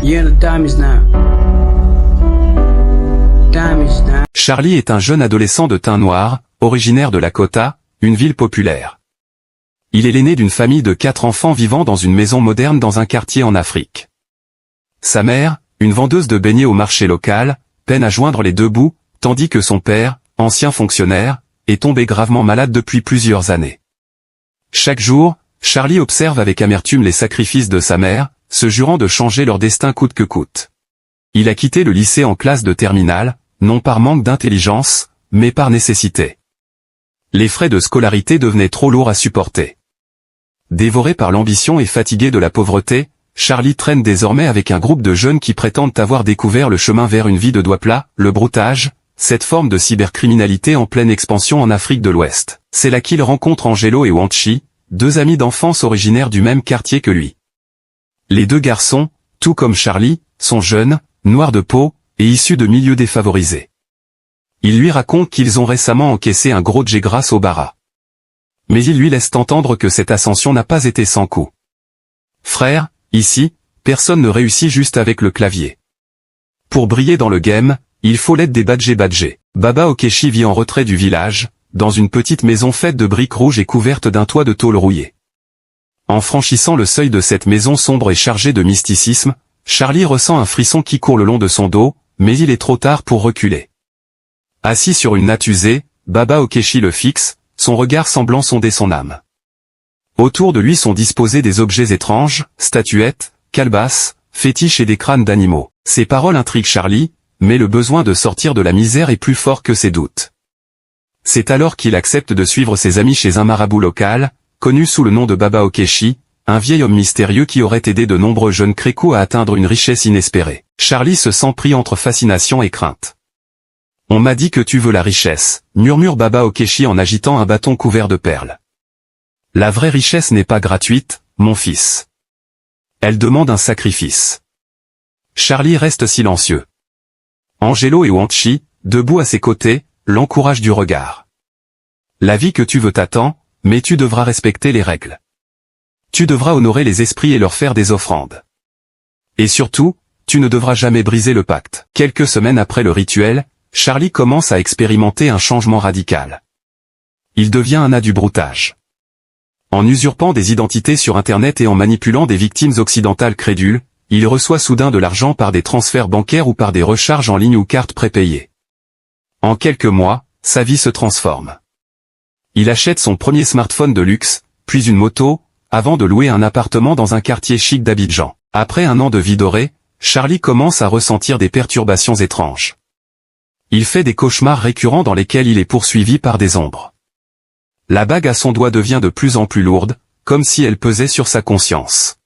Yeah, the time is now. Time is now. Charlie est un jeune adolescent de teint noir, originaire de Lakota, une ville populaire. Il est l'aîné d'une famille de 4 enfants vivant dans une maison moderne dans un quartier en Afrique. Sa mère, une vendeuse de beignets au marché local, peine à joindre les deux bouts, tandis que son père, ancien fonctionnaire, est tombé gravement malade depuis plusieurs années. Chaque jour, Charlie observe avec amertume les sacrifices de sa mère, se jurant de changer leur destin coûte que coûte. Il a quitté le lycée en classe de terminale, non par manque d'intelligence, mais par nécessité. Les frais de scolarité devenaient trop lourds à supporter. Dévoré par l'ambition et fatigué de la pauvreté, Charlie traîne désormais avec un groupe de jeunes qui prétendent avoir découvert le chemin vers une vie de doigt plat, le broutage, cette forme de cybercriminalité en pleine expansion en Afrique de l'Ouest. C'est là qu'il rencontre Angelo et Wanchi, 2 amis d'enfance originaires du même quartier que lui. Les 2 garçons, tout comme Charlie, sont jeunes, noirs de peau, et issus de milieux défavorisés. Ils lui racontent qu'ils ont récemment encaissé un gros jet grâce au bara. Mais ils lui laissent entendre que cette ascension n'a pas été sans coup. Frère, ici, personne ne réussit juste avec le clavier. Pour briller dans le game, il faut l'aide des badgés. Baba Okechi vit en retrait du village, dans une petite maison faite de briques rouges et couverte d'un toit de tôle rouillée. En franchissant le seuil de cette maison sombre et chargée de mysticisme, Charlie ressent un frisson qui court le long de son dos, mais il est trop tard pour reculer. Assis sur une natte usée, Baba Okechi le fixe, son regard semblant sonder son âme. Autour de lui sont disposés des objets étranges, statuettes, calebasses, fétiches et des crânes d'animaux. Ces paroles intriguent Charlie, mais le besoin de sortir de la misère est plus fort que ses doutes. C'est alors qu'il accepte de suivre ses amis chez un marabout local, connu sous le nom de Baba Okechi, un vieil homme mystérieux qui aurait aidé de nombreux jeunes crécous à atteindre une richesse inespérée. Charlie se sent pris entre fascination et crainte. « On m'a dit que tu veux la richesse », murmure Baba Okechi en agitant un bâton couvert de perles. « La vraie richesse n'est pas gratuite, mon fils. Elle demande un sacrifice. » Charlie reste silencieux. Angelo et Wanchi, debout à ses côtés, l'encouragent du regard. « La vie que tu veux t'attend, mais tu devras respecter les règles. Tu devras honorer les esprits et leur faire des offrandes. Et surtout, tu ne devras jamais briser le pacte. » Quelques semaines après le rituel, Charlie commence à expérimenter un changement radical. Il devient un as du broutage. En usurpant des identités sur Internet et en manipulant des victimes occidentales crédules, il reçoit soudain de l'argent par des transferts bancaires ou par des recharges en ligne ou cartes prépayées. En quelques mois, sa vie se transforme. Il achète son premier smartphone de luxe, puis une moto, avant de louer un appartement dans un quartier chic d'Abidjan. Après un an de vie dorée, Charlie commence à ressentir des perturbations étranges. Il fait des cauchemars récurrents dans lesquels il est poursuivi par des ombres. La bague à son doigt devient de plus en plus lourde, comme si elle pesait sur sa conscience.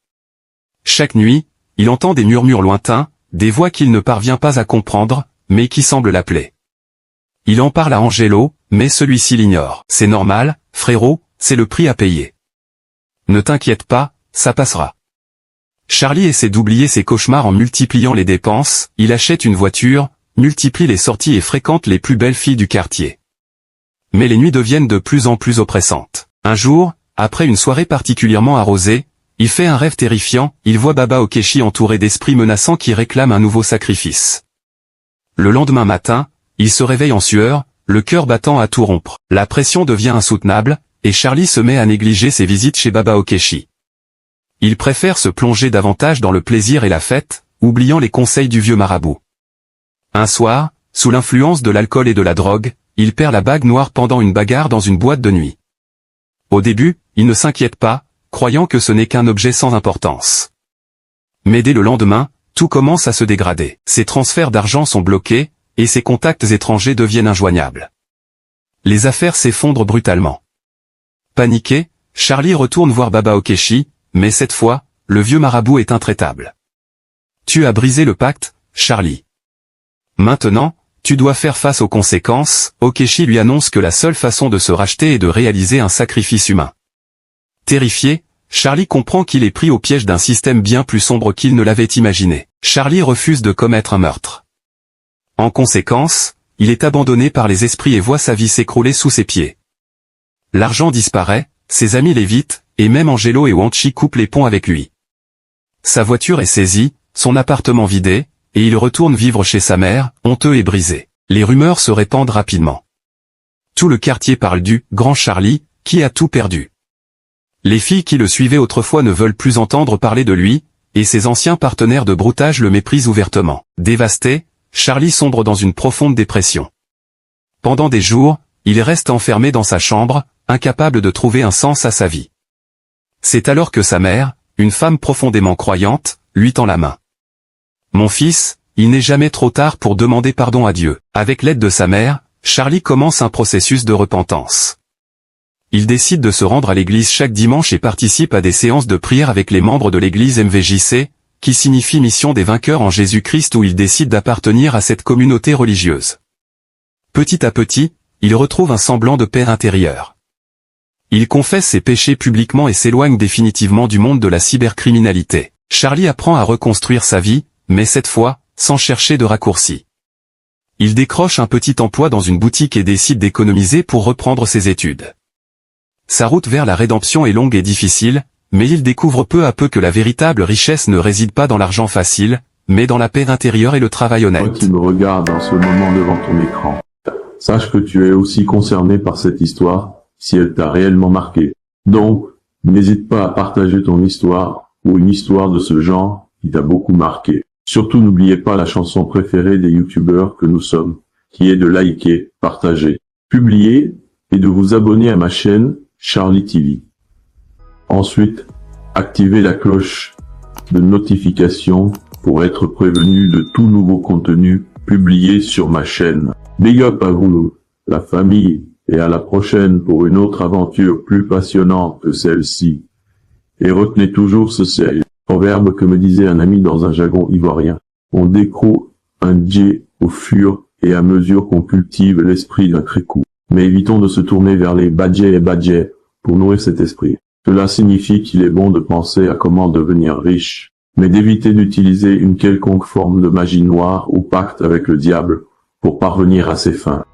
Chaque nuit, il entend des murmures lointains, des voix qu'il ne parvient pas à comprendre, mais qui semblent l'appeler. Il en parle à Angelo, mais celui-ci l'ignore. « C'est normal, frérot, c'est le prix à payer. Ne t'inquiète pas, ça passera. » Charlie essaie d'oublier ses cauchemars en multipliant les dépenses, il achète une voiture, multiplie les sorties et fréquente les plus belles filles du quartier. Mais les nuits deviennent de plus en plus oppressantes. Un jour, après une soirée particulièrement arrosée, il fait un rêve terrifiant, il voit Baba Okechi entouré d'esprits menaçants qui réclament un nouveau sacrifice. Le lendemain matin, il se réveille en sueur, le cœur battant à tout rompre. La pression devient insoutenable, et Charlie se met à négliger ses visites chez Baba Okechi. Il préfère se plonger davantage dans le plaisir et la fête, oubliant les conseils du vieux marabout. Un soir, sous l'influence de l'alcool et de la drogue, il perd la bague noire pendant une bagarre dans une boîte de nuit. Au début, il ne s'inquiète pas, croyant que ce n'est qu'un objet sans importance. Mais dès le lendemain, tout commence à se dégrader. Ses transferts d'argent sont bloqués, et ses contacts étrangers deviennent injoignables. Les affaires s'effondrent brutalement. Paniqué, Charlie retourne voir Baba Okechi, mais cette fois, le vieux marabout est intraitable. « Tu as brisé le pacte, Charlie. Maintenant, tu dois faire face aux conséquences. » Okechi lui annonce que la seule façon de se racheter est de réaliser un sacrifice humain. Terrifié, Charlie comprend qu'il est pris au piège d'un système bien plus sombre qu'il ne l'avait imaginé. Charlie refuse de commettre un meurtre. En conséquence, il est abandonné par les esprits et voit sa vie s'écrouler sous ses pieds. L'argent disparaît, ses amis l'évitent, et même Angelo et Wanchi coupent les ponts avec lui. Sa voiture est saisie, son appartement vidé, et il retourne vivre chez sa mère, honteux et brisé. Les rumeurs se répandent rapidement. Tout le quartier parle du « grand Charlie » qui a tout perdu. Les filles qui le suivaient autrefois ne veulent plus entendre parler de lui, et ses anciens partenaires de broutage le méprisent ouvertement. Dévasté, Charlie sombre dans une profonde dépression. Pendant des jours, il reste enfermé dans sa chambre, incapable de trouver un sens à sa vie. C'est alors que sa mère, une femme profondément croyante, lui tend la main. « Mon fils, il n'est jamais trop tard pour demander pardon à Dieu. » Avec l'aide de sa mère, Charlie commence un processus de repentance. Il décide de se rendre à l'église chaque dimanche et participe à des séances de prière avec les membres de l'église MVJC, qui signifie Mission des vainqueurs en Jésus-Christ, où il décide d'appartenir à cette communauté religieuse. Petit à petit, il retrouve un semblant de paix intérieure. Il confesse ses péchés publiquement et s'éloigne définitivement du monde de la cybercriminalité. Charlie apprend à reconstruire sa vie, mais cette fois, sans chercher de raccourci. Il décroche un petit emploi dans une boutique et décide d'économiser pour reprendre ses études. Sa route vers la rédemption est longue et difficile, mais il découvre peu à peu que la véritable richesse ne réside pas dans l'argent facile, mais dans la paix intérieure et le travail honnête. Toi qui me regardes en ce moment devant ton écran, sache que tu es aussi concerné par cette histoire, si elle t'a réellement marqué. Donc, n'hésite pas à partager ton histoire, ou une histoire de ce genre, qui t'a beaucoup marqué. Surtout n'oubliez pas la chanson préférée des youtubeurs que nous sommes, qui est de liker, partager, publier, et de vous abonner à ma chaîne, Charlie TV. Ensuite, activez la cloche de notification pour être prévenu de tout nouveau contenu publié sur ma chaîne. Big up à vous, la famille, et à la prochaine pour une autre aventure plus passionnante que celle-ci. Et retenez toujours ce seul proverbe que me disait un ami dans un jargon ivoirien. On décroît un djé au fur et à mesure qu'on cultive l'esprit d'un crécou. Mais évitons de se tourner vers les badjés et badjés pour nourrir cet esprit. Cela signifie qu'il est bon de penser à comment devenir riche, mais d'éviter d'utiliser une quelconque forme de magie noire ou pacte avec le diable pour parvenir à ses fins.